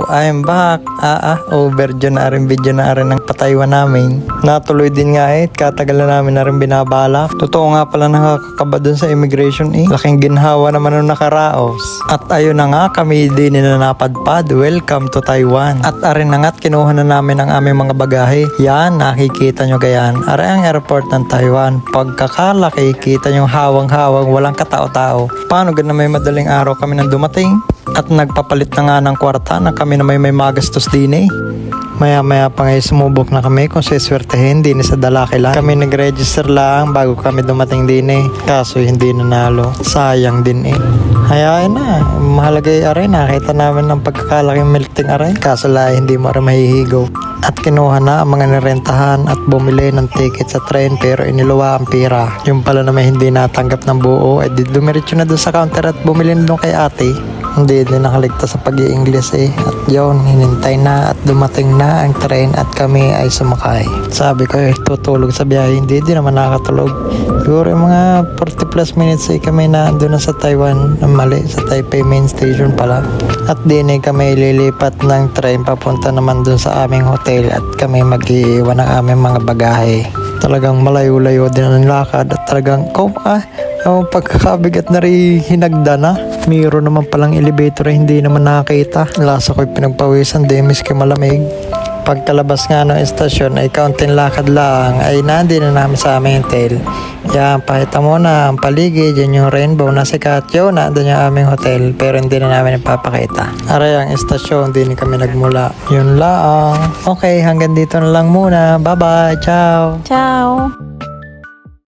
Hello, I'm back. Overdue na rin video na rin ng pataywan namin. Natuloy din nga katagal na namin na rin binabalak. Totoo nga pala nakakakaba dun sa immigration Laking ginhawa naman nung nakaraos. At ayun na nga, kami din na napadpad. Welcome to Taiwan. At arin na nga't kinuha na namin ang aming mga bagahe. Yan, nakikita nyo gayan. Ari ang airport ng Taiwan. Pagkakalaki, kita nyo hawang-hawang, walang katao-tao. Paano ganun may madaling araw kami nang dumating? At nagpapalit na nga ng kwarta na kami na may magastos din Maya-maya pa ngayon sumubok na kami kung siswertehin din sa dalaki lang. Kami nag-register lang bago kami dumating din Kaso hindi nanalo. Sayang din Hayaan na. Mahalaga aray. Nakita namin ng pagkakalaking melting aray. Kaso hindi mo aray mahihigaw. At kinuha na ang mga nirentahan at bumili ng ticket sa train pero iniluwa ang pira. Yung pala naman hindi natanggap ng buo dumiretso na doon sa counter at bumili na doon kay ate. Hindi din nakaligtas sa pag-i-English At yun, hinintay na at dumating na ang train at kami ay sumakay. Sabi ko tutulog sa biyahe. Hindi din naman nakatulog. Siguro mga 40 plus minutes kami na andun na sa Taiwan. Mali, sa Taipei main station pala. At din kami lilipat ng train papunta naman dun sa aming hotel at kami mag-iiwan ng aming mga bagahe. Talagang malayo-layo din ang lakad at talagang pagkakabigat na rin hinagda na. Mayroon naman palang elevator hindi naman nakakita. Lasa ko'y pinagpawisan demis kay malamig. Pagkalabas nga ng estasyon ay kaunting lakad lang ay nandito na namin sa aming hotel. Yan, pakita mo na ang paligid. Yan yung rainbow na sikat. Yun, nandun yung aming hotel pero hindi na namin ipapakita. Aray ang estasyon, hindi na kami nagmula. Yun lang. Okay, hanggang dito na lang muna. Bye-bye. Ciao. Ciao.